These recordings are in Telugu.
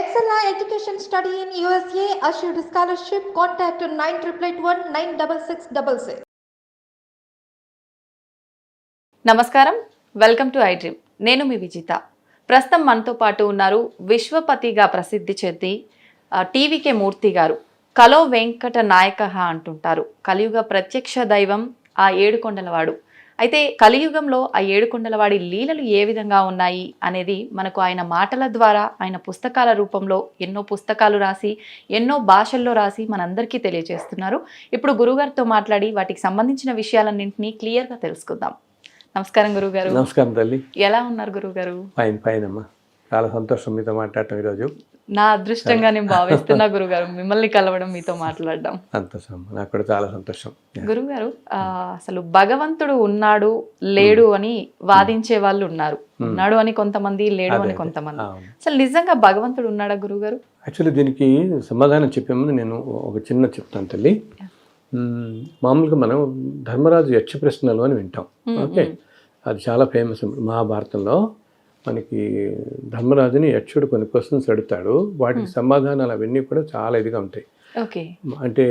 Excella Education Study in USA assured scholarship. Contact 9881 నమస్కారం, వెల్కమ్ టు ఐ డ్రీమ్. నేను మీ విజిత. ప్రస్తుతం మనతో పాటు ఉన్నారు విశ్వపతిగా ప్రసిద్ధి చెంది టీవీకే మూర్తి గారు. కలో వెంకట నాయక అంటుంటారు. కలియుగ ప్రత్యక్ష దైవం ఆ ఏడుకొండలవాడు. అయితే కలియుగంలో ఆ ఏడుకొండలవాడి లీలలు ఏ విధంగా ఉన్నాయి అనేది మనకు ఆయన మాటల ద్వారా, ఆయన పుస్తకాల రూపంలో ఎన్నో పుస్తకాలు రాసి ఎన్నో భాషల్లో రాసి మనందరికీ తెలియజేస్తున్నారు. ఇప్పుడు గురుగారితో మాట్లాడి వాటికి సంబంధించిన విషయాలన్నింటినీ క్లియర్గా తెలుసుకుందాం. నమస్కారం గురుగారు. నమస్కారం తల్లి. ఎలా ఉన్నారు గురుగారు? ఫైన్ అమ్మా, చాలా సంతోషం మీతో మాట్లాడటం ఈరోజు. నా అదృష్టంగా నేను భావిస్తున్నా గురుగారు, మిమ్మల్ని కలవడం, మీతో మాట్లాడడం. సంతోషం, నాకు కూడా చాలా సంతోషం. గురుగారు, అసలు భగవంతుడు ఉన్నాడు లేడు అని వాదించే వాళ్ళు ఉన్నారు. ఉన్నాడు అని కొంతమంది, లేడు అని కొంతమంది. అసలు నిజంగా భగవంతుడు ఉన్నాడా గురుగారు? యాక్చువల్లీ దీనికి సమాధానం చెప్పే ముందు నేను ఒక చిన్న చెప్తాను తల్లి. మామూలుగా మనం ధర్మరాజు యక్ష ప్రశ్నలు అని వింటాం. ఓకే, అది చాలా ఫేమస్. మహాభారతంలో మనకి ధర్మరాజుని యక్షుడు కొన్ని క్వశ్చన్స్ అడుగుతాడు, వాటికి సమాధానాలు అవన్నీ కూడా చాలా ఇదిగా ఉంటాయి. ఓకే, అంటే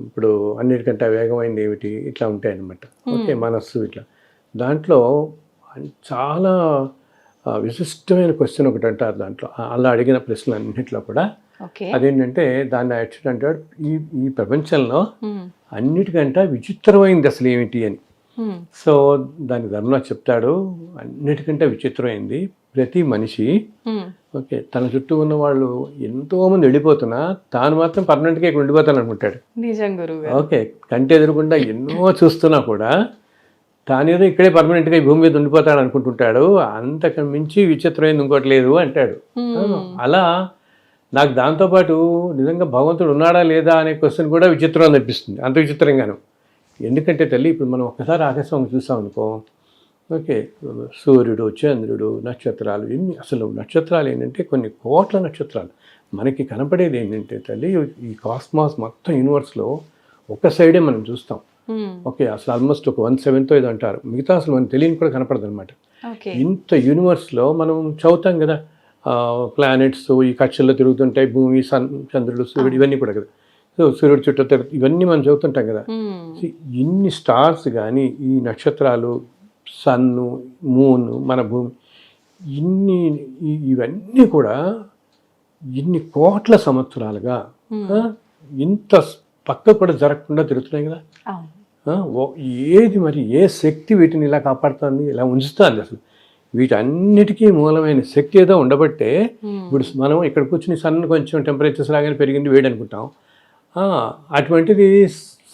ఇప్పుడు అన్నిటికంటే వేగమైంది ఏమిటి, ఇట్లా ఉంటాయి అన్నమాట. ఓకే, మనస్సు ఇట్లా. దాంట్లో చాలా విశిష్టమైన క్వశ్చన్ ఒకటి అంటారు దాంట్లో. అలా అడిగిన ప్రశ్నలు అన్నింటిలో కూడా అదేంటంటే, దాన్ని యక్షుడు అంటాడు, ఈ ప్రపంచంలో అన్నిటికంటే విచిత్రమైంది అసలు ఏమిటి అని. సో దానికి ధర్మరాజు చెప్తాడు, అన్నిటికంటే విచిత్రమైంది ప్రతి మనిషి, ఓకే, తన చుట్టూ ఉన్న వాళ్ళు ఎంతో మంది వెళ్ళిపోతున్నా తాను మాత్రం పర్మనెంట్గా ఇక్కడ ఉండిపోతాను అనుకుంటాడు. ఓకే, కంటి ఎదురుకుండా ఎన్నో చూస్తున్నా కూడా తానేదో ఇక్కడే పర్మనెంట్గా ఈ భూమి మీద ఉండిపోతాడు అనుకుంటుంటాడు. అంతకు మించి విచిత్రమైంది ఇంకోటి లేదు అంటాడు. అలా నాకు దాంతోపాటు నిజంగా భగవంతుడు ఉన్నాడా లేదా అనే క్వశ్చన్ కూడా విచిత్రం అనిపిస్తుంది, అంత విచిత్రంగాను. ఎందుకంటే తల్లి, ఇప్పుడు మనం ఒక్కసారి ఆకాశం చూసాం అనుకో, ఓకే, సూర్యుడు, చంద్రుడు, నక్షత్రాలు, ఎన్ని అసలు నక్షత్రాలు ఏంటంటే కొన్ని కోట్ల నక్షత్రాలు. మనకి కనపడేది ఏంటంటే తల్లి, ఈ కాస్మాస్ మొత్తం యూనివర్స్లో ఒక సైడే మనం చూస్తాం. ఓకే, అసలు ఆల్మోస్ట్ ఒక 1/7 ఇది అంటారు. మిగతా అసలు మనకు తెలియని కూడా కనపడదు అనమాట. ఇంత యూనివర్స్లో మనం చదువుతాం కదా, ప్లానెట్స్ ఈ కక్షల్లో తిరుగుతుంటాయి, భూమి, చంద్రుడు, సూర్యుడు, ఇవన్నీ కూడా కదా. సో సూర్యుడు చుట్టూ ఇవన్నీ మనం చదువుతుంటాం కదా. ఇన్ని స్టార్స్ కానీ, ఈ నక్షత్రాలు, సన్ను, మూన్, మన భూమి, ఇవన్నీ కూడా ఇన్ని కోట్ల సంవత్సరాలుగా ఇంత పక్క కూడా జరగకుండా తిరుగుతున్నాయి కదా. ఏది మరి, ఏ శక్తి వీటిని ఇలా కాపాడుతుంది, ఇలా ఉంచుతుంది? అసలు వీటన్నిటికీ మూలమైన శక్తి ఏదో ఉండబట్టే ఇప్పుడు మనం ఇక్కడ కూర్చుని సన్ కొంచెం టెంపరేచర్స్ లాగానే పెరిగింది, వేడి అనుకుంటాం. అటువంటిది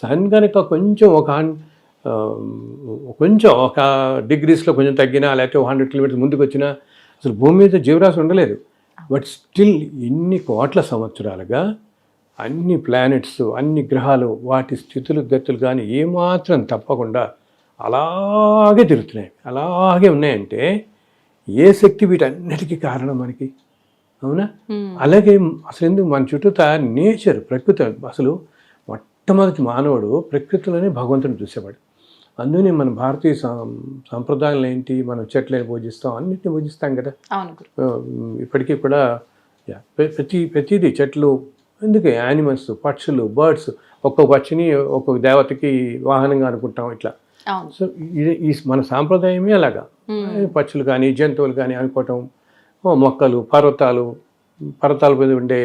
సన్ కనుక కొంచెం ఒక డిగ్రీస్లో కొంచెం తగ్గినా, లేకపోతే 100 కిలోమీటర్స్ ముందుకు వచ్చినా అసలు భూమి మీద జీవరాశి ఉండలేదు. బట్ స్టిల్ ఇన్ని కోట్ల సంవత్సరాలుగా అన్ని ప్లానెట్స్, అన్ని గ్రహాలు, వాటి స్థితులు గతులు కానీ ఏమాత్రం తప్పకుండా అలాగే తిరుగుతున్నాయి, అలాగే ఉన్నాయంటే ఏ శక్తి వీటన్నిటికీ కారణం మనకి? అవునా? అలాగే అసలు ఎందుకు మన చుట్టూ నేచర్, ప్రకృతి, అసలు మొట్టమొదటి మానవుడు ప్రకృతిలోనే భగవంతుని చూసేవాడు. అందుకని మన భారతీయ సంప్రదాయాలు ఏంటి, మనం చెట్లని పూజిస్తాం, అన్నిటిని పూజిస్తాం కదా. ఇప్పటికీ కూడా ప్రతిదీ చెట్లు, ఎందుకే యానిమల్స్, పక్షులు, బర్డ్స్, ఒక్కొక్క పక్షిని ఒక్కొక్క దేవతకి వాహనంగా అనుకుంటాం ఇట్లా. సో ఈ మన సాంప్రదాయమే అలాగా. పక్షులు కానీ, జంతువులు కానీ అనుకోవటం, మొక్కలు, పర్వతాల మీద ఉండే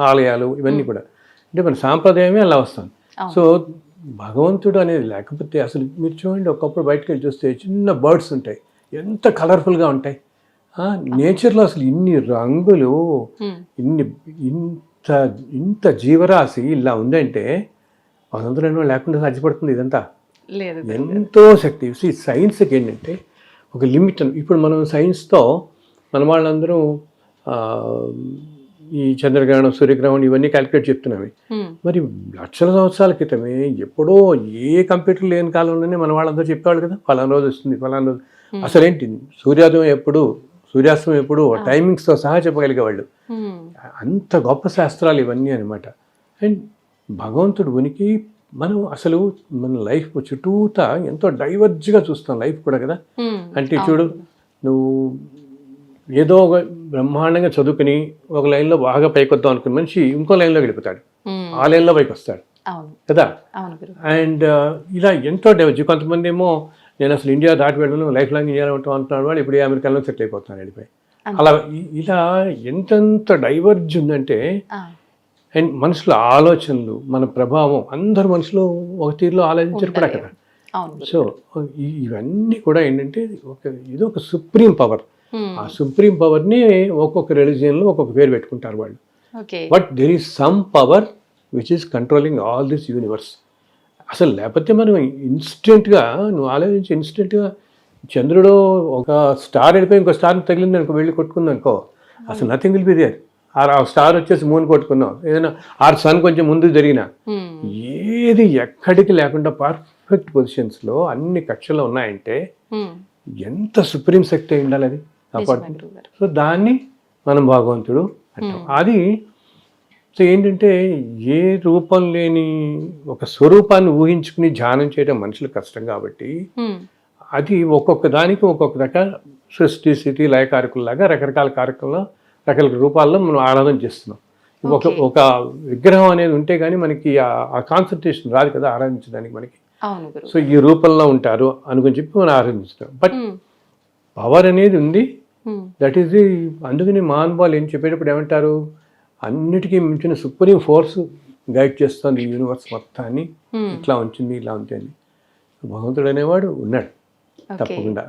ఆలయాలు, ఇవన్నీ కూడా అంటే మన సాంప్రదాయమే అలా వస్తుంది. సో భగవంతుడు అనేది లేకపోతే అసలు మీరు చూడండి, ఒకప్పుడు బయటకు వెళ్ళి చూస్తే చిన్న బర్డ్స్ ఉంటాయి, ఎంత కలర్ఫుల్గా ఉంటాయి. నేచర్లో అసలు ఇన్ని రంగులు, ఇంత జీవరాశి ఇలా ఉందంటే భగవంతుడు లేకుండా సాధ్యపడుతుంది ఇదంతా. ఎంతో శక్తి. సైన్స్కి ఏంటంటే ఒక లిమిట్. ఇప్పుడు మనం సైన్స్తో మన వాళ్ళందరూ ఈ చంద్రగ్రహణం, సూర్యగ్రహణం ఇవన్నీ క్యాలిక్యులేట్ చెప్తున్నామే. మరి లక్షల సంవత్సరాల క్రితమే ఎప్పుడో ఏ కంప్యూటర్ లేని కాలంలోనే మన వాళ్ళందరూ చెప్పేవాళ్ళు కదా, ఫలానా రోజు వస్తుంది, ఫలానా రోజు. అసలేంటి సూర్యోదయం ఎప్పుడు, సూర్యాస్తం ఎప్పుడు, టైమింగ్స్తో సహా చెప్పగలిగేవాళ్ళు. అంత గొప్ప శాస్త్రాలు ఇవన్నీ అనమాట. అండ్ భగవంతుడు ఉనికి మనం అసలు మన లైఫ్ చుట్టూతా ఎంతో డైవర్జ్గా చూస్తాం లైఫ్ కూడా కదా. అంటే చూడు, నువ్వు ఏదో ఒక బ్రహ్మాండంగా చదువుకుని ఒక లైన్లో బాగా పైకి వద్దాం అనుకున్న మనిషి ఇంకో లైన్లో వెళ్ళిపోతాడు, ఆ లైన్లో పైకి వస్తాడు అవును కదా. అవును గురువు. అండ్ ఇలా ఎంతో డెవలప్. కొంతమంది ఏమో నేను అసలు ఇండియా దాటి వెళ్ళను, లైఫ్ లాంగ్ ఇండియాలో ఉంటాం అంటున్నాడు, వాడు ఇప్పుడు అమెరికాలో సెటిల్ అయిపోతున్నాడు వెళ్ళిపోయి. అలా ఇలా ఎంతెంత డైవర్జ్ ఉందంటే, అండ్ మనుషుల ఆలోచనలు, మన ప్రభావం, అందరు మనుషులు ఒక తీరులో ఆలోచించారు కూడా కదా. సో ఇవన్నీ కూడా ఏంటంటే ఇది ఒక సుప్రీం పవర్. ఆ సుప్రీం పవర్ని ఒక్కొక్క రిలీజియన్లో ఒక్కొక్క పేరు పెట్టుకుంటారు వాళ్ళు. But there is some power which is controlling all this universe. అసలు లేకపోతే మనం ఇన్స్టెంట్గా, నువ్వు ఆలోచించి ఇన్స్టెంట్గా చంద్రుడు ఒక స్టార్ వెళ్ళిపోయి ఇంకో స్టార్ తగిలింది అనుకో, వెళ్ళి కొట్టుకుంది అనుకో, అసలు నథింగ్ విల్ బి దేర్. ఆ స్టార్ వచ్చేసి మూన్ కొట్టుకున్నాం, ఏదైనా ఆర్ సన్ కొంచెం ముందు జరిగిన, ఏది ఎక్కడికి లేకుండా పర్ఫెక్ట్ పొజిషన్స్లో అన్ని కక్షలు ఉన్నాయంటే ఎంత సుప్రీం శక్తి అయి ఉండాలి అది. సో దాన్ని మనం భగవంతుడు అంటాం. అది సో ఏంటంటే ఏ రూపం లేని ఒక స్వరూపాన్ని ఊహించుకుని ధ్యానం చేయడం మనుషులకు కష్టం కాబట్టి అది ఒక్కొక్క దానికి ఒక్కొక్క రకాల సృష్టి స్థితి లయకారకుల్లాగా రకరకాల కార్యక్రమాల్లో రకరకాల రూపాల్లో మనం ఆరాధన చేస్తున్నాం. ఒక విగ్రహం అనేది ఉంటే కానీ మనకి ఆ కాన్సన్ట్రేషన్ రాదు కదా ఆరాధించడానికి మనకి. సో ఈ రూపంలో ఉంటారు అనుకుని చెప్పి మనం ఆరాధిస్తాం. బట్ పవర్ అనేది ఉంది, దట్ ఈస్ ది. అందుకని మహానుభావులు ఏం చెప్పేటప్పుడు ఏమంటారు, అన్నిటికీ మించిన సుప్రీం ఫోర్స్ గైడ్ చేస్తుంది ఈ యూనివర్స్ మొత్తాన్ని, ఇట్లా ఉంచింది ఇలా ఉంటుంది. భగవంతుడు అనేవాడు ఉన్నాడు తప్పకుండా.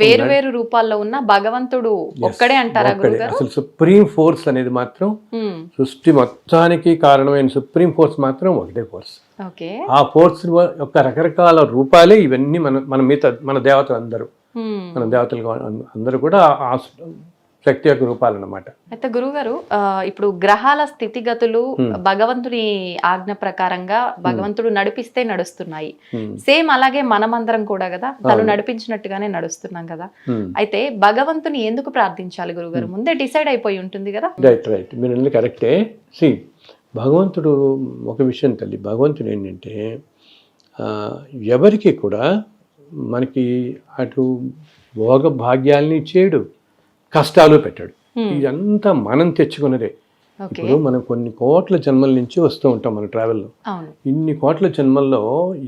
వేరు వేరు రూపాల్లో ఉన్న భగవంతుడు ఒక్కడే అంటారా గురుగారు? అసలు సుప్రీం ఫోర్స్ అనేది మాత్రం సృష్టి మొత్తానికి కారణమైన సుప్రీం ఫోర్స్ మాత్రం ఒకటే ఫోర్స్. ఆ ఫోర్స్ యొక్క రకరకాల రూపాలే ఇవన్నీ మన దేవతలు అందరూ, మన దేవతలు అందరూ కూడా ఆ శక్తి యొక్క రూపాలు అన్నమాట. అయితే గురుగారు, ఇప్పుడు గ్రహాల స్థితిగతులు భగవంతుని ఆజ్ఞ ప్రకారంగా భగవంతుడు నడిపిస్తే నడుస్తున్నాయి. సేమ్ అలాగే మనమందరం కూడా కదా తను నడిపించినట్టుగానే నడుస్తున్నాం కదా. అయితే భగవంతుని ఎందుకు ప్రార్థించాలి గురుగారు? ముందే డిసైడ్ అయిపోయి ఉంటుంది కదా. రైట్ మీరు కరెక్టే. సి భగవంతుడు ఒక విషయం తల్లి, భగవంతుడు ఏంటంటే ఎవరికి కూడా మనకి అటు భోగ భాగ్యాలని ఇచ్చేయడు, కష్టాలు పెట్టాడు. ఇదంతా మనం తెచ్చుకున్నదే. ఇప్పుడు మనం కొన్ని కోట్ల జన్మల నుంచి వస్తూ ఉంటాం మన ట్రావెల్లో. ఇన్ని కోట్ల జన్మల్లో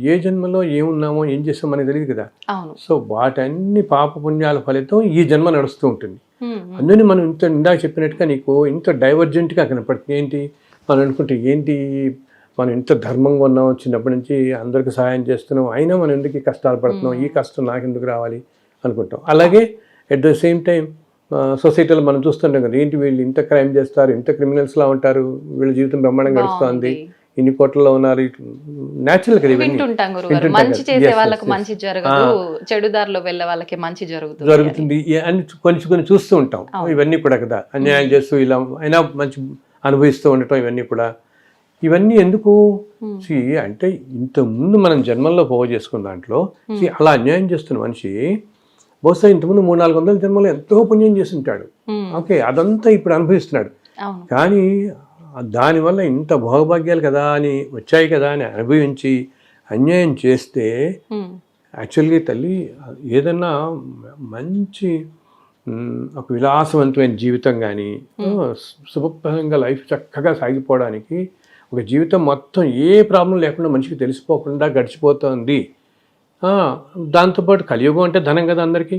ఏ జన్మలో ఏమున్నామో ఏం చేస్తామో మనకి తెలియదు కదా. సో వాటన్ని పాప పుణ్యాల ఫలితం ఈ జన్మ నడుస్తూ ఉంటుంది. అందుకని మనం ఇందాక చెప్పినట్టుగా నీకు ఇంత డైవర్జెంట్గా కనపడుతుంది. ఏంటి మనం అనుకుంటే, ఏంటి మనం ఇంత ధర్మంగా ఉన్నాం, చిన్నప్పటి నుంచి అందరికి సహాయం చేస్తున్నాం, అయినా మనం ఎందుకు ఈ కష్టాలు పడుతున్నాం, ఈ కష్టం నాకు ఎందుకు రావాలి అనుకుంటాం. అలాగే ఎట్ ద సేమ్ టైం సొసైటీలో మనం చూస్తుంటాం కదా, ఏంటి వీళ్ళు ఇంత క్రైమ్ చేస్తారు, ఇంత క్రిమినల్స్లా ఉంటారు, వీళ్ళ జీవితం బ్రహ్మాండం గడుస్తుంది, ఇన్ని కోట్లలో ఉన్నారు, న్యాచురల్ కదా ఇవన్నీ. మంచి చేసే వాళ్ళకి మంచి జరగదు, చెడు దారిలో వెళ్ళే వాళ్ళకి మంచి జరుగుతుంది అని కొన్ని చూస్తూ ఉంటాం. ఇవన్నీ కూడా కదా అన్యాయం చేస్తూ ఇలా అయినా మంచి అనుభవిస్తూ ఉండటం, ఇవన్నీ కూడా. ఇవన్నీ ఎందుకు అంటే ఇంతకుముందు మనం జన్మల్లో పోగు చేసుకున్న దాంట్లో అలా అన్యాయం చేస్తున్న మనిషి బహుశా ఇంతకుముందు 300-400 జన్మలో ఎంతో పుణ్యం చేసి ఉంటాడు. ఓకే, అదంతా ఇప్పుడు అనుభవిస్తున్నాడు. కానీ దానివల్ల ఇంత భోగభాగ్యాలు కదా అని వచ్చాయి కదా అని అనుభవించి అన్యాయం చేస్తే యాక్చువల్గా తల్లి ఏదన్నా మంచి ఒక విలాసవంతమైన జీవితం కానీ శుభప్రదంగా లైఫ్ చక్కగా సాగిపోవడానికి ఒక జీవితం మొత్తం ఏ ప్రాబ్లం లేకుండా మనిషికి తెలిసిపోకుండా గడిచిపోతుంది. దాంతోపాటు కలియుగం అంటే ధనం కదా, అందరికీ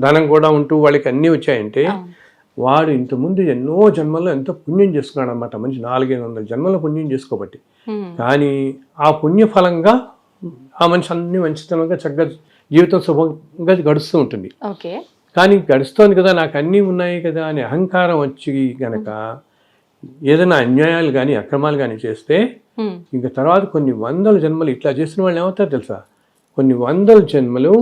ధనం కూడా ఉంటూ వాళ్ళకి అన్నీ వచ్చాయంటే వాడు ఇంతకుముందు ఎన్నో జన్మల్లో ఎంతో పుణ్యం చేసుకున్నాడు అనమాట. మంచి 400-500 జన్మల్లో పుణ్యం చేసుకోబట్టి. కానీ ఆ పుణ్యఫలంగా ఆ మనిషి అన్ని మంచితనంగా చక్కగా జీవితం శుభంగా గడుస్తూ ఉంటుంది. కానీ గడుస్తోంది కదా, నాకు అన్నీ ఉన్నాయి కదా అని అహంకారం వచ్చి గనక ఏదైనా అన్యాయాలు కానీ అక్రమాలు కానీ చేస్తే ఇంకా తర్వాత కొన్ని 100 జన్మలు ఇట్లా చేసిన వాళ్ళు ఏమవుతారు తెలుసా, కొన్ని 100 జన్మలు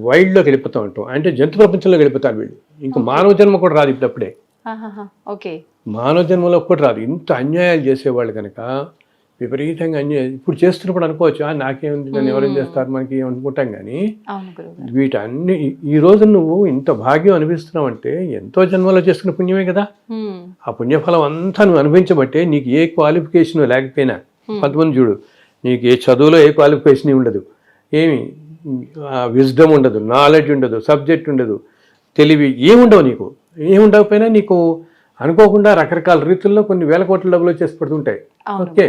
వైల్డ్లోకి వెళ్ళిపోతూ ఉంటాం. అంటే జంతు ప్రపంచంలో వెళ్ళిపోతారు వీళ్ళు. ఇంకా మానవ జన్మ కూడా రాదు ఇప్పుడప్పుడే. మానవ జన్మలో కూడా రాదు. ఇంత అన్యాయాలు చేసేవాళ్ళు కనుక విపరీతంగా అన్యాయం ఇప్పుడు చేస్తున్నప్పుడు అనుకోవచ్చు, నాకేముంది, నన్ను ఎవరేం చేస్తారు మనకి అనుకుంటాం. కానీ వీటన్ని ఈ రోజు నువ్వు ఇంత భాగ్యం అనిపిస్తున్నావు అంటే ఎంతో జన్మలో చేసుకున్న పుణ్యమే కదా. ఆ పుణ్యఫలం అంతా నువ్వు అనుభవించబట్టే నీకు ఏ క్వాలిఫికేషన్ లేకపోయినా, కొంతమంది చూడు నీకు ఏ చదువులో ఏ క్వాలిఫికేషన్ ఉండదు, ఏమి విజ్డమ్ ఉండదు, నాలెడ్జ్ ఉండదు, సబ్జెక్ట్ ఉండదు, తెలివి ఏముండవు నీకు. ఏముండకపోయినా నీకు అనుకోకుండా రకరకాల రీతుల్లో కొన్ని వేల కోట్ల డబ్బులు వచ్చేసి పడుతుంటాయి. ఓకే,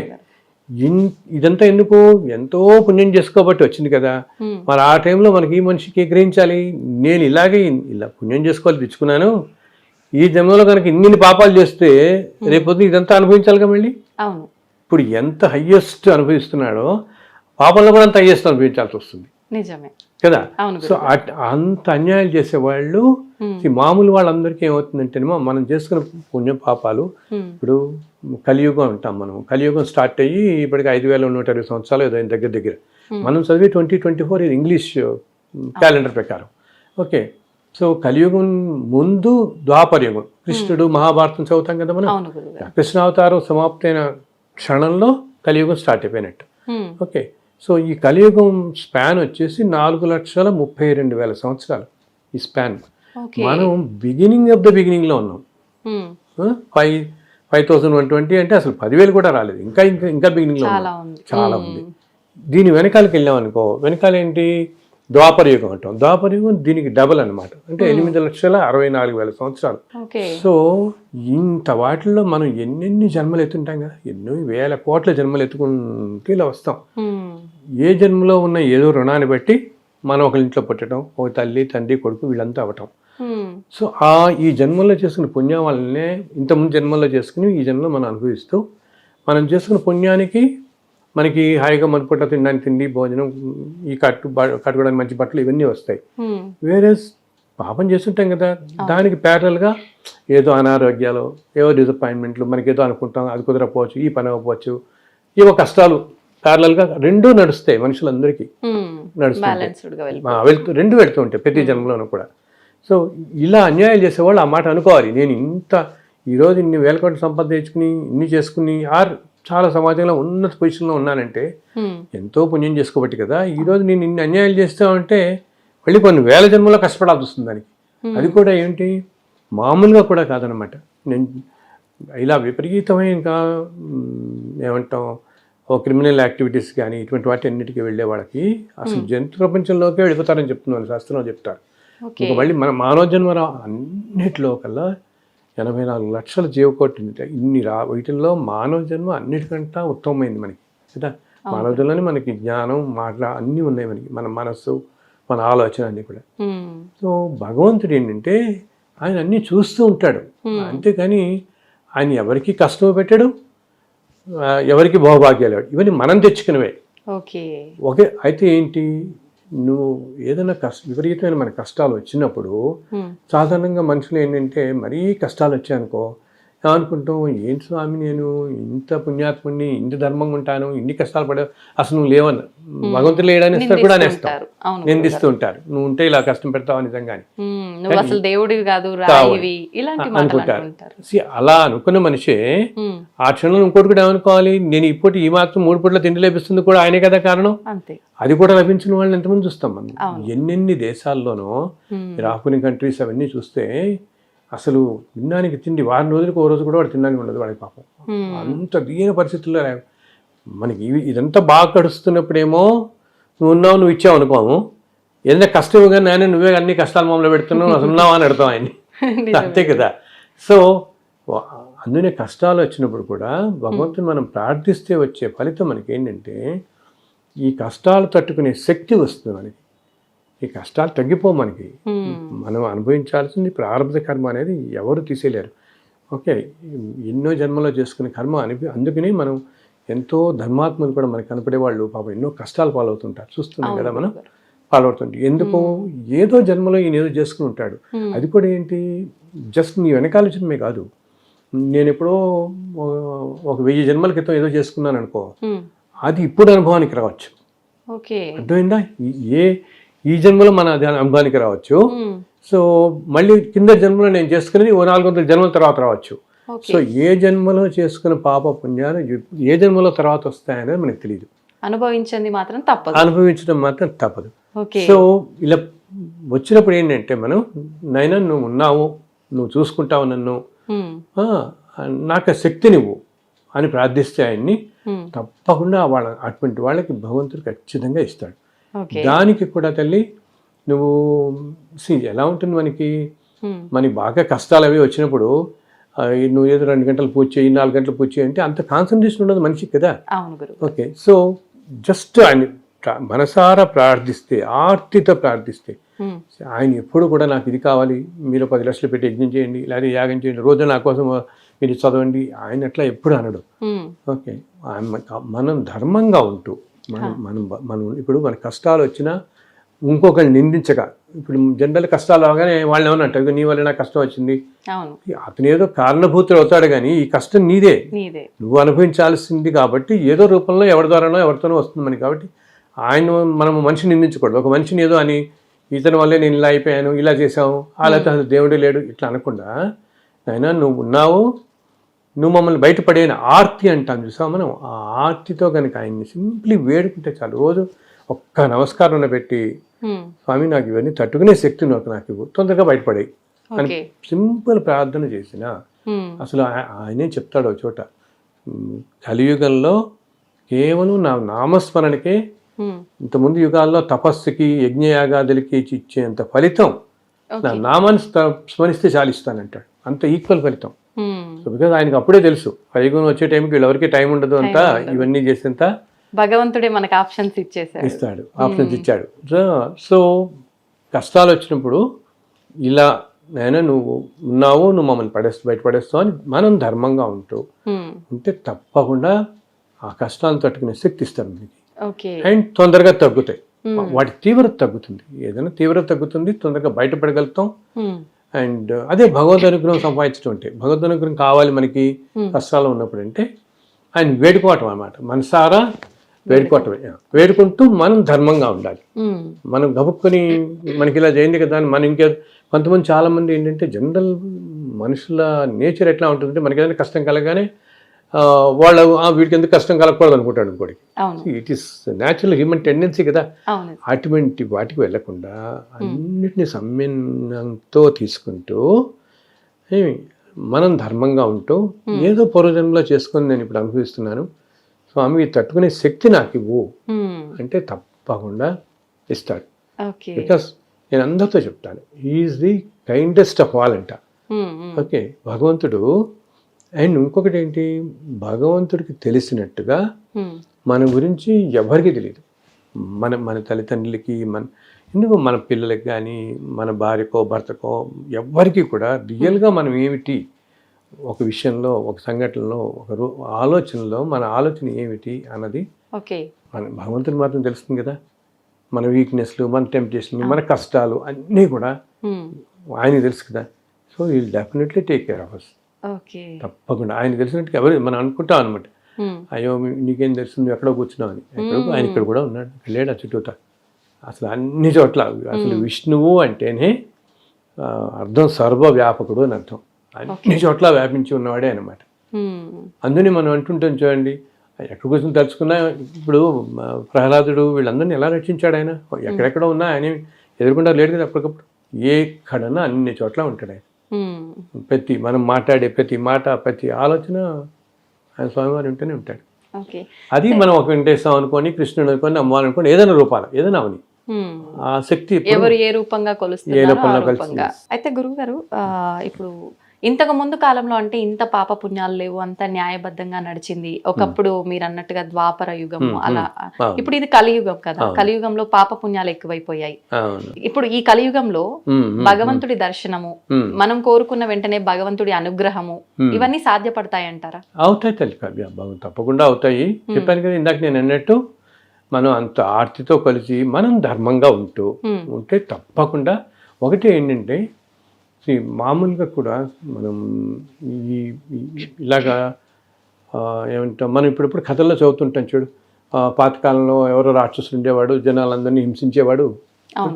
ఇదంతా ఎందుకు? ఎంతో పుణ్యం చేసుకోబట్టి వచ్చింది కదా. మరి ఆ టైంలో మనకి ఈ మనిషికి గ్రహించాలి, నేను ఇలాగే ఇలా పుణ్యం చేసుకోవాలి తెచ్చుకున్నాను, ఈ జన్మలో కనుక ఇన్ని పాపాలు చేస్తే రేపొద్దు ఇదంతా అనుభవించాలిగా మళ్ళీ. ఇప్పుడు ఎంత హయ్యెస్ట్ అనుభవిస్తున్నాడో పాపంలో కూడా అంత హయ్యెస్ట్ అనుభవించాల్సి వస్తుంది. నిజమే కదా. సో అంత అన్యాయాలు చేసేవాళ్ళు మామూలు వాళ్ళందరికీ ఏమవుతుందంటే మనం చేసుకున్న పుణ్య పాపాలు, ఇప్పుడు కలియుగం అంటాం మనం, కలియుగం స్టార్ట్ అయ్యి ఇప్పటికి 5120 సంవత్సరాలు ఏదో దగ్గర దగ్గర. మనం చదివి 2024 ఇది ఇంగ్లీష్ క్యాలెండర్ ప్రకారం. ఓకే, సో కలియుగం ముందు ద్వాపరయుగం, కృష్ణుడు మహాభారతం చదువుతాం కదా మనం. కృష్ణావతారం సమాప్తైన క్షణంలో కలియుగం స్టార్ట్ అయిపోయినట్టు. ఓకే, సో ఈ కలియుగం స్పాన్ వచ్చేసి 4,32,000 సంవత్సరాలు ఈ స్పాన్. మనం బిగినింగ్ ఆఫ్ ద బిగినింగ్లో ఉన్నాం. 5,120 అంటే అసలు 10,000 కూడా రాలేదు, ఇంకా ఇంకా ఇంకా బిగినింగ్లో చాలా ఉంది. దీని వెనకాలకి వెళ్ళాం అనుకో, వెనకాల ఏంటి? ద్వాపరయుగం అంటాం. ద్వాపరయుగం దీనికి డబల్ అనమాట, అంటే 8,64,000 సంవత్సరాలు. సో ఇంత వాటిల్లో మనం ఎన్నెన్ని జన్మలు ఎత్తుంటాం కదా, ఎన్నో వేల కోట్ల జన్మలు ఎత్తుకుంటూ ఇలా వస్తాం. ఏ జన్మలో ఉన్న ఏదో రుణాన్ని బట్టి మనం ఒకరి ఇంట్లో పుట్టడం, ఒక తల్లి తండ్రి కొడుకు వీళ్ళంతా అవటం. సో ఈ జన్మల్లో చేసుకున్న పుణ్యం వల్లనే ఇంతకుముందు జన్మల్లో చేసుకుని ఈ జన్మలో మనం అనుభవిస్తూ, మనం చేసుకున్న పుణ్యానికి మనకి హాయిగా మన పుట్ట తినడానికి తిండి, భోజనం, ఈ కట్టుకోవడానికి మంచి బట్టలు ఇవన్నీ వస్తాయి. వేరే పాపం చేస్తుంటాం కదా, దానికి ప్యారల్గా ఏదో అనారోగ్యాలు, ఏవో డిసప్పాయింట్మెంట్లు, మనకి ఏదో అనుకుంటాం అది కుదరకపోవచ్చు, ఈ పని అవ్వకపోవచ్చు, ఏవో కష్టాలు ప్యారల్గా రెండూ నడుస్తాయి మనుషులందరికీ. రెండు వెళ్తూ ఉంటాయి ప్రతి జన్మలోనూ కూడా. సో ఇలా అన్యాయాలు చేసేవాళ్ళు ఆ మాట అనుకోవాలి, నేను ఈరోజు ఇన్ని వేల కోట్లు సంపాదించుకుని ఇన్ని చేసుకుని చాలా సమాజంలో ఉన్నత పొజిషన్లో ఉన్నానంటే ఎంతో పుణ్యం చేసుకోబట్టి కదా. ఈరోజు నేను ఇన్ని అన్యాయాలు చేస్తామంటే మళ్ళీ కొన్ని వేల జన్మలో కష్టపడాల్సి వస్తుంది దానికి. అది కూడా ఏంటి, మామూలుగా కూడా కాదనమాట. నేను ఇలా విపరీతమైన ఇంకా ఏమంటాం, ఓ క్రిమినల్ యాక్టివిటీస్ కానీ ఇటువంటి వాటి అన్నిటికీ వెళ్ళే వాళ్ళకి అసలు జంతు ప్రపంచంలోకే వెళ్ళిపోతారని చెప్తున్నారు, శాస్త్రంలో చెప్తారు. ఇంకా మళ్ళీ మన మానవ జన్మ అన్నిటిలో కల్లా 84 లక్షల జీవకోటి వీటిల్లో మానవ జన్మ అన్నిటికంటే ఉత్తమమైంది మనకి కదా. మానవ జన్మలోనే మనకి జ్ఞానం, మాటలు అన్నీ ఉన్నాయి మనకి, మన మనస్సు, మన ఆలోచన అన్నీ కూడా. సో భగవంతుడు ఏంటంటే ఆయన అన్నీ చూస్తూ ఉంటాడు, అంతేకాని ఆయన ఎవరికి కష్టం పెట్టాడు, ఎవరికి భోగభాగ్యాలు, ఇవన్నీ మనం తెచ్చుకునేవే. ఓకే, అయితే ఏంటి, నువ్వు ఏదైనా విపరీతమైన మన కష్టాలు వచ్చినప్పుడు సాధారణంగా మనుషులు ఏంటంటే మరీ కష్టాలు వచ్చాయనుకో అనుకుంటాం, ఏంటి స్వామి నేను ఇంత పుణ్యాత్ముడిని, ఇంత ధర్మంగా ఉంటాను, ఇన్ని కష్టాలు పడే, అసలు నువ్వు లేవన్న భగవంతుడు లేడని ఇస్తారు కూడా అనేస్తావు, నిందిస్తూ ఉంటారు, నువ్వు ఉంటే ఇలా కష్టం పెడతావు నిజంగాని అనుకుంటారు. అలా అనుకున్న మనిషే ఆ క్షణంలో ఇంకోటి కూడా ఏమనుకోవాలి, నేను ఇప్పుడు ఈ మాత్రం 3 పూట్ల తిండి లభిస్తుంది కూడా ఆయనే కదా కారణం. అది కూడా లభించిన వాళ్ళని ఎంతమంది చూస్తాం మనం, ఎన్నెన్ని దేశాల్లోనో ఆఫ్రికన్ కంట్రీస్ అవన్నీ చూస్తే అసలు తినడానికి తిండి వారం రోజులకు ఓ రోజు కూడా వాడు తినడానికి ఉండదు వాడికి పాపం. అంత దీన పరిస్థితుల్లో మనకి ఇదంతా బాగా గడుస్తున్నప్పుడేమో నువ్వు ఉన్నావు, నువ్వు ఇచ్చావు అనుకోము, ఏదైనా కష్టం కానీ నాయన నువ్వే అన్ని కష్టాలు మామూలు పెడుతున్నావు, అసలు ఉన్నావా అని అడతాం ఆయన్ని, అంతే కదా. సో అందునే కష్టాలు వచ్చినప్పుడు కూడా భగవంతుని మనం ప్రార్థిస్తే వచ్చే ఫలితం మనకి ఏంటంటే ఈ కష్టాలు తట్టుకునే శక్తి వస్తుంది మనకి, ఈ కష్టాలు తగ్గిపో మనకి. మనం అనుభవించాల్సింది ప్రారంభ కర్మ అనేది ఎవరు తీసేయలేరు. ఓకే, ఎన్నో జన్మలో చేసుకునే కర్మ అందుకని మనం ఎంతో ధర్మాత్మలు కూడా మనకు కనపడే వాళ్ళు పాపం ఎన్నో కష్టాలు పాలవుతుంటారు, చూస్తున్నాం కదా మనం పాలవుతుంటాం. ఎందుకో ఏదో జన్మలో ఈయన ఏదో చేసుకుని ఉంటాడు. అది కూడా ఏంటి, జస్ట్ నీ వెనకాల జన్మే కాదు, నేను ఎప్పుడో ఒక 1000 జన్మల క్రితం ఏదో చేసుకున్నాను అనుకో, అది ఇప్పుడు అనుభవానికి రావచ్చు. అర్థమైందా, ఈ జన్మలో మన అనుభవానికి రావచ్చు. సో మళ్ళీ కింద జన్మలో నేను చేసుకునేది 400 జన్మల తర్వాత రావచ్చు. సో ఏ జన్మలో చేసుకున్న పాప పుణ్యాలు ఏ జన్మలో తర్వాత వస్తాయనేది మనకు తెలియదు, అనుభవించడం మాత్రం తప్పదు. సో ఇలా వచ్చినప్పుడు ఏంటంటే మనం నైనా నువ్వు ఉన్నావు, నువ్వు చూసుకుంటావు నన్ను, నాకు శక్తి నువ్వు అని ప్రార్థిస్తే ఆయన్ని తప్పకుండా అటువంటి వాళ్ళకి భగవంతుడు ఖచ్చితంగా ఇస్తాడు. దానికి కూడా తల్లి నువ్వు ఎలా ఉంటుంది మనకి బాగా కష్టాలు అవి వచ్చినప్పుడు నువ్వు ఏదో 2 గంటలు పూజ చేయి 4 గంటలు పూజ చేయి అంటే అంత కాన్సన్ట్రేషన్ ఉండదు మనిషికి కదా. ఓకే, సో జస్ట్ ఆయన మనసారా ప్రార్థిస్తే, ఆర్తితో ప్రార్థిస్తే, ఆయన ఎప్పుడు కూడా నాకు ఇది కావాలి, మీరు 10 లక్షలు పెట్టి యజ్ఞం చేయండి, లేదా యాగం చేయండి, రోజు నా కోసం మీరు చదవండి, ఆయన అట్లా ఎప్పుడు అనడు. ఓకే, మనం ధర్మంగా ఉంటూ మనం ఇప్పుడు మన కష్టాలు వచ్చినా ఇంకొకరిని నిందించక, ఇప్పుడు జనరల్ కష్టాలు అవగానే వాళ్ళని ఏమన్నా అంటారు, నీ వల్ల నాకు కష్టం వచ్చింది, అతను ఏదో కారణభూతులు అవుతాడు కానీ ఈ కష్టం నీదే, నువ్వు అనుభవించాల్సింది కాబట్టి ఏదో రూపంలో ఎవరి ద్వారానో ఎవరితోనో వస్తుంది మనకి. కాబట్టి మనం మనిషిని నిందించకూడదు. ఒక మనిషిని ఏదో అని ఇతని వల్లే నేను ఇలా అయిపోయాను, ఇలా చేసాము, అలా అసలు దేవుడే లేడు ఇట్లా అనకుండా, అయినా నువ్వు ఉన్నావు, నువ్వు మమ్మల్ని బయటపడేన ఆర్తి అంటాం చూసావు మనం, ఆ ఆర్తితో కనుక ఆయన్ని సింప్లీ వేడుకుంటే చాలు. రోజు ఒక్క నమస్కారం పెట్టి, స్వామి నాకు ఇవన్నీ తట్టుకునే శక్తి నాకు ఇవ్వు, తొందరగా బయటపడాయి అని సింపుల్ ప్రార్థన చేసిన అసలు ఆయనే చెప్తాడు ఒక చోట, కలియుగంలో కేవలం నా నామస్మరణకే ఇంతకుముందు యుగాల్లో తపస్సుకి యజ్ఞయాగాదులకి ఇచ్చేంత ఫలితం నా నామాన్ని స్మరిస్తే చాలిస్తానంటాడు. అంత ఈక్వల్ ఫలితం. సో బికాజ్ ఆయనకు అప్పుడే తెలుసు కలియుగం వచ్చే టైంకి వీళ్ళెవరికి టైం ఉండదు అంతా, ఇవన్నీ చేసేంత భగవంతుడే మనకు ఆప్షన్స్ ఇస్తాడు, ఆప్షన్స్ ఇచ్చాడు. సో కష్టాలు వచ్చినప్పుడు ఇలా నేను నువ్వు ఉన్నావు, నువ్వు మమ్మల్ని బయటపడేస్తావు అని మనం ధర్మంగా ఉంటే తప్పకుండా ఆ కష్టాలను తట్టుకునే శక్తి ఇస్తారు మనకి. అండ్ తొందరగా తగ్గుతాయి, వాటి తీవ్రత తగ్గుతుంది, ఏదైనా తీవ్రత తగ్గుతుంది, తొందరగా బయటపడగలుగుతాం. అండ్ అదే భగవద్ అనుగ్రహం సంపాదించడం అంటే, భగవద్ అనుగ్రహం కావాలి మనకి కష్టాలు ఉన్నప్పుడు అంటే ఆయన వేడుకోవటం అన్నమాట, మనసారా వేడుకోవటమే. వేడుకుంటూ మనం ధర్మంగా ఉండాలి. మనం గబుక్కొని మనకి ఇలా చేయండి కదా అని మనం కొంతమంది చాలా మంది ఏంటంటే జనరల్ మనుషుల నేచర్ ఎట్లా ఉంటుందంటే, మనకి ఏదైనా కష్టం కలగానే వాళ్ళు వీడికి ఎందుకు కష్టం కలగకూడదు అనుకుంటాడు ఇంకోటి. It is natural human tendency కదా. అటువంటి వాటికి వెళ్ళకుండా అన్నిటిని సమ్మెనంతో తీసుకుంటూ మనం ధర్మంగా ఉంటూ ఏదో పూర్వజన్మలో చేసుకొని నేను ఇప్పుడు అనుభవిస్తున్నాను, స్వామి తట్టుకునే శక్తి నాకు ఇవ్వు అంటే తప్పకుండా ఇస్తాడు. బికాస్ నేను అందరితో చెప్తాను, is the kindest of all అంట. ఓకే, భగవంతుడు. అండ్ ఇంకొకటి ఏంటి, భగవంతుడికి తెలిసినట్టుగా మన గురించి ఎవరికి తెలియదు. మన తల్లిదండ్రులకి, ఎందుకు మన పిల్లలకి కానీ, మన భార్యకో భర్తకో ఎవ్వరికి కూడా రియల్గా మనం ఏమిటి, ఒక విషయంలో, ఒక సంఘటనలో, ఒక ఆలోచనలో మన ఆలోచన ఏమిటి అన్నది మన భగవంతుని మాత్రం తెలుస్తుంది కదా. మన వీక్నెస్లు, మన టెంప్టేషన్లు, మన కష్టాలు అన్నీ కూడా ఆయనకి తెలుసు కదా. So will definitely take care of us. తప్పకుండా ఆయన తెలిసినట్టుగా ఎవరు మనం అనుకుంటాం అనమాట, అయ్యో నీకేం తెలుస్తుంది, ఎక్కడో కూర్చున్నావు అని. ఆయన ఇక్కడ కూడా ఉన్నాడు, లేడా చుట్టూత. అసలు అన్ని చోట్ల అసలు విష్ణువు అంటేనే అర్థం సర్వవ్యాపకుడు అని అర్థం, అన్ని చోట్ల వ్యాపించి ఉన్నవాడే అనమాట. అందుని మనం అంటుంటాం చూడండి, ఎక్కడ కూర్చొని తలుచుకున్నా, ఇప్పుడు ప్రహ్లాదుడు వీళ్ళందరినీ ఎలా రక్షించాడు ఆయన, ఎక్కడెక్కడ ఉన్నా ఆయన ఎదుర్కొంటారు లేడు కదా. అప్పటికప్పుడు ఎక్కడన్నా అన్ని చోట్ల ఉంటాడు ఆయన. మనం మాట్లాడే ప్రతి మాట, ప్రతి ఆలోచన ఆయన స్వామివారు ఉంటూనే ఉంటాడు. అది మనం ఒక వెంకటేశ్వరం అనుకోని, కృష్ణుడు అనుకోని, అమ్మవారు అనుకోని, ఏదైనా రూపాలు ఏదైనా అవని ఆ శక్తి ఎవరు ఏ రూపంగా కొలుస్తున్నారు. అయితే గురువు గారు, ఇప్పుడు ఇంతకు ముందు కాలంలో అంటే ఇంత పాప పుణ్యాలు లేవు, అంత న్యాయబద్ధంగా నడిచింది. ఒకప్పుడు మీరు అన్నట్టుగా ద్వాపర యుగం అలా. ఇప్పుడు ఇది కలియుగం కదా, కలియుగంలో పాప పుణ్యాలు ఎక్కువైపోయాయి. ఇప్పుడు ఈ కలియుగంలో భగవంతుడి దర్శనము, మనం కోరుకున్న వెంటనే భగవంతుడి అనుగ్రహము, ఇవన్నీ సాధ్యపడతాయంటారా? అవుతాయి తల్లి, తప్పకుండా అవుతాయి. చెప్పాను కదా ఇందాక నేను అన్నట్టు, మనం అంత ఆర్తితో కలిసి మనం ధర్మంగా ఉంటే తప్పకుండా. ఒకటి ఏంటంటే, మామూలుగా కూడా మనం ఇలాగా ఏమంటాం, మనం ఇప్పుడిప్పుడు కథల్లో చదువుతుంటాం చూడు, పాతకాలంలో ఎవరో రాక్షసులు ఉండేవాడు, జనాలందరినీ హింసించేవాడు,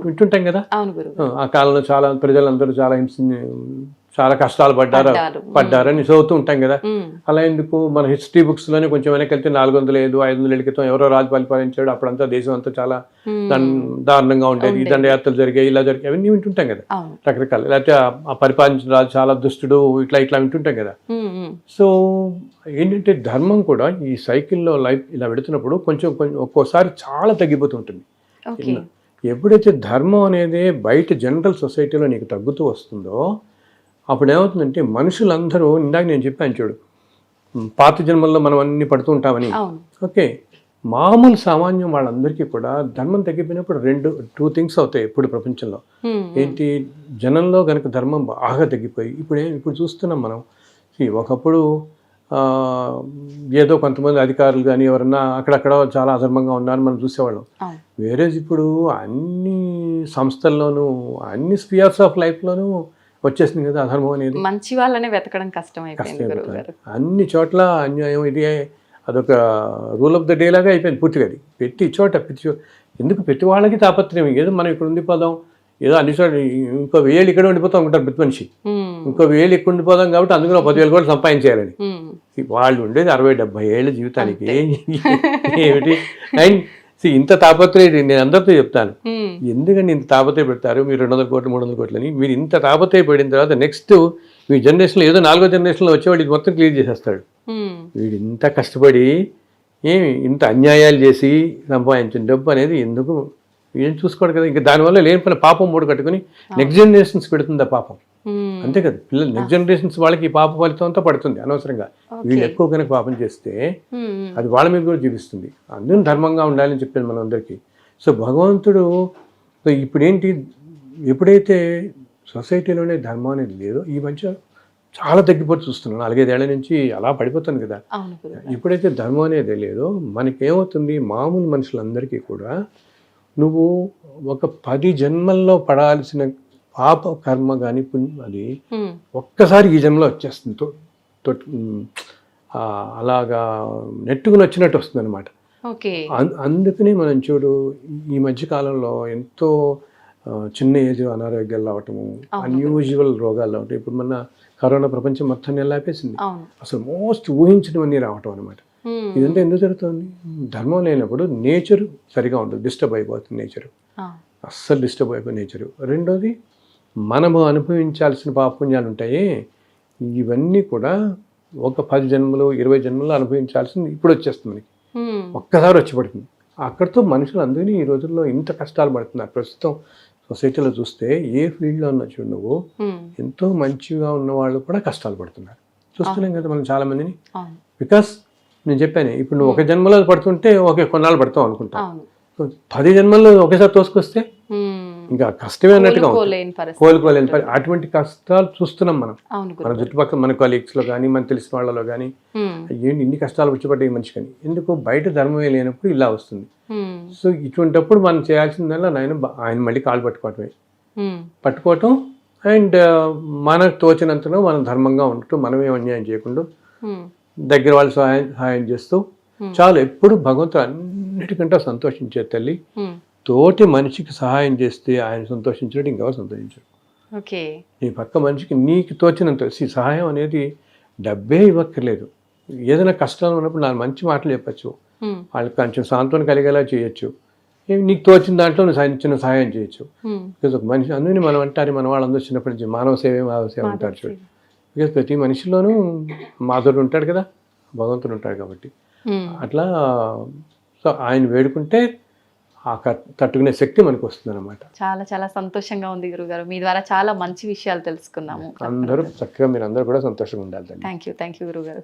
వింటుంటాం కదా. ఆ కాలంలో చాలా ప్రజలందరూ చాలా కష్టాలు పడ్డారని చదువుతూ ఉంటాం కదా. అలా ఎందుకు, మన హిస్టరీ బుక్స్ లోనే కొంచెం వెనకెళ్తే 400 ఏళ్ళు 500 ఏళ్ళ క్రితం ఎవరో రాజు పరిపాలించాడు, అప్పుడంతా దేశం అంతా చాలా దారుణంగా ఉండేది, ఈ దండయాత్రలు జరిగాయి, ఇలా జరిగాయి, అవన్నీ వింటుంటాం కదా రకరకాల. లేకపోతే ఆ పరిపాలించిన రాజు చాలా దుష్టుడు, ఇట్లా వింటుంటాం కదా. సో ఏంటంటే ధర్మం కూడా ఈ సైకిల్లో లైఫ్ ఇలా పెడుతున్నప్పుడు కొంచెం ఒక్కోసారి చాలా తగ్గిపోతూ ఉంటుంది. ఎప్పుడైతే ధర్మం అనేది బయట జనరల్ సొసైటీలో నీకు తగ్గుతూ వస్తుందో అప్పుడు ఏమవుతుందంటే మనుషులందరూ ఇందాక నేను చెప్పాను చూడు, పాత జన్మల్లో మనం అన్ని పడుతూ ఉంటామని. అవును. ఓకే, మామూలు సామాన్యం వాళ్ళందరికీ కూడా ధర్మం తగ్గిపోయినప్పుడు టూ థింగ్స్ అవుతాయి ఇప్పుడు ప్రపంచంలో. ఏంటి, జనంలో కనుక ధర్మం బాగా తగ్గిపోయి ఇప్పుడు చూస్తున్నాం మనం. ఒకప్పుడు ఏదో కొంతమంది అధికారులు కానీ ఎవరన్నా అక్కడక్కడ చాలా అధర్మంగా ఉన్నారని మనం చూసేవాళ్ళం. వేరే ఇప్పుడు అన్ని సంస్థల్లోనూ అన్ని స్పియర్స్ ఆఫ్ లైఫ్లోనూ వచ్చేసింది కదా అధర్మం అనేది. మంచి వాళ్ళనే వెతకడం కష్టమైపోయింది. అన్ని చోట్ల అన్యాయం, ఇది అదొక రూల్ ఆఫ్ ద డే లాగా అయిపోయింది పూర్తిగా. అది ప్రతి చోట ఎందుకు ప్రతి వాళ్ళకి తాపత్రయం. ఏదో మనం ఇక్కడ ఉండిపోదాం, ఏదో అన్ని చోట ఇంకో 1000 ఇక్కడ ఉండిపోతాం అనుకుంటారు ప్రతి మనిషి. ఇంకో 1000 ఇక్కడ ఉండిపోదాం కాబట్టి అందులో 10,000 కూడా సంపాదించేయాలని. వాళ్ళు ఉండేది 60-70 ఏళ్ళ జీవితానికి ఏమిటి. అండ్ ఇంత తాపత్రయం నేను అందరితో చెప్తాను, ఎందుకంటే ఇంత తాపత్రయ పెడతారు మీరు 200 కోట్లు 300 కోట్లు అని. మీరు ఇంత తాపత్రయ పడిన తర్వాత నెక్స్ట్ మీ జనరేషన్లో ఏదో 4వ జనరేషన్లో వచ్చేవాడు ఇది మొత్తం క్లియర్ చేసేస్తాడు. వీడు ఇంత కష్టపడి ఇంత అన్యాయాలు చేసి సంపాదించిన డబ్బు అనేది ఎందుకు ఏం చూసుకోడు కదా. ఇంకా దానివల్ల లేని పని పాపం మూడు కట్టుకుని నెక్స్ట్ జనరేషన్స్ పెడుతుంది ఆ పాపం. అంతే కదా, పిల్లలు నెక్స్ట్ జనరేషన్స్ వాళ్ళకి ఈ పాప ఫలితం అంతా పడుతుంది అనవసరంగా. వీళ్ళు ఎక్కువ కనుక పాపం చేస్తే అది వాళ్ళ మీద కూడా చూపిస్తుంది. అందులో ధర్మంగా ఉండాలని చెప్పాను మనం అందరికీ. సో భగవంతుడు ఇప్పుడేంటి, ఎప్పుడైతే సొసైటీలోనే ధర్మం అనేది లేదో ఈ మధ్య చాలా తగ్గిపోతూ చూస్తున్నాను. 4-5 ఏళ్ల నుంచి అలా పడిపోతాను కదా. ఎప్పుడైతే ధర్మం అనేది లేదో మనకేమవుతుంది, మామూలు మనుషులందరికీ కూడా నువ్వు ఒక 10 జన్మల్లో పడాల్సిన పాప కర్మ కానీ పుణ్యం అది ఒక్కసారి ఈ జన్మలో వచ్చేస్తుంది. అలాగా నెట్టుకుని వచ్చినట్టు వస్తుంది అనమాట. అందుకని మనం చూడు ఈ మధ్య కాలంలో ఎంతో చిన్న ఏజ్ అనారోగ్యాలు రావటము, అన్యూజువల్ రోగాలు రావటం. ఇప్పుడు మన కరోనా ప్రపంచం మొత్తాన్ని ఎలా ఆపేసింది. అసలు మోస్ట్ ఊహించినవన్నీ రావటం అనమాట. ఇదంతా ఎందుకు జరుగుతుంది, ధర్మం లేనప్పుడు నేచర్ సరిగా ఉండదు, డిస్టర్బ్ అయిపోతుంది నేచరు, అస్సలు డిస్టర్బ్ అయిపోయి నేచరు. రెండోది మనము అనుభవించాల్సిన పాపపుణ్యాలు ఉంటాయి, ఇవన్నీ కూడా ఒక 10 జన్మలు 20 జన్మలు అనుభవించాల్సింది ఇప్పుడు వచ్చేస్తుంది మనకి, ఒక్కసారి వచ్చి పడుతుంది. అక్కడితో మనుషులు అందుకని ఈ రోజుల్లో ఇంత కష్టాలు పడుతున్నారు. ప్రస్తుతం సొసైటీలో చూస్తే ఏ ఫీల్డ్లో ఉన్నా చూడు నువ్వు, ఎంతో మంచిగా ఉన్న వాళ్ళు కూడా కష్టాలు పడుతున్నారు. చూస్తున్నాం కదా మనం చాలా మందిని. బికాస్ నేను చెప్పాను, ఇప్పుడు నువ్వు ఒక జన్మలో పడుతుంటే ఒకే కొన్నాళ్ళు పడతావు అనుకుంటా, 10 జన్మల్లో ఒకేసారి తోసుకొస్తే ఇంకా కష్టమే అన్నట్టుగా కోలుకోలేని అటువంటి కష్టాలు చూస్తున్నాం మనం. మన చుట్టుపక్కల మన కొలీగ్స్లో కానీ మన తెలిసిన వాళ్ళలో కానీ ఏంటి ఇన్ని కష్టాలు వచ్చిపడ్డాయి మనిషి కానీ. ఎందుకు, బయట ధర్మమే లేనప్పుడు ఇలా వస్తుంది. సో ఇటువంటిప్పుడు మనం చేయాల్సిందల్లా ఆయన మళ్ళీ కాలు పట్టుకోవటం అండ్ మనకు తోచినంతలో మనం ధర్మంగా ఉండటం, మనమేం అన్యాయం చేయకుండా దగ్గర వాళ్ళు సహాయం చేస్తూ చాలు. ఎప్పుడు భగవంతుడు అన్నిటికంటే సంతోషించే తల్లి, తోటి మనిషికి సహాయం చేస్తే ఆయన సంతోషించాడు, ఇంకెవరు సంతోషించాడు. నీ పక్క మనిషికి నీకు తోచినంత సహాయం అనేది డబ్బే ఇవ్వక్కర్లేదు. ఏదైనా కష్టాలు ఉన్నప్పుడు నాకు మంచి మాటలు చెప్పచ్చు, వాళ్ళకి కొంచెం సాంత్వన కలిగేలా చేయొచ్చు, నీకు తోచిన దాంట్లో నువ్వు చిన్న సహాయం చేయొచ్చు. బికాజ్ ఒక మనిషి అందుకని మనం అంటారు, మన వాళ్ళందరూ చిన్నప్పటి నుంచి మానవ సేవ అంటారు చూడు. బికాజ్ ప్రతి మనిషిలోనూ మాధుడు ఉంటాడు కదా, భగవంతుడు ఉంటాడు కాబట్టి అట్లా. సో ఆయన వేడుకుంటే ఆ తట్టుకునే శక్తి మనకు వస్తుంది అనమాట. చాలా చాలా సంతోషంగా ఉంది గురుగారు, మీ ద్వారా చాలా మంచి విషయాలు తెలుసుకున్నాము. అందరూ చక్కగా మీరు అందరూ కూడా సంతోషంగా ఉండాలి. థ్యాంక్ యూ గురుగారు.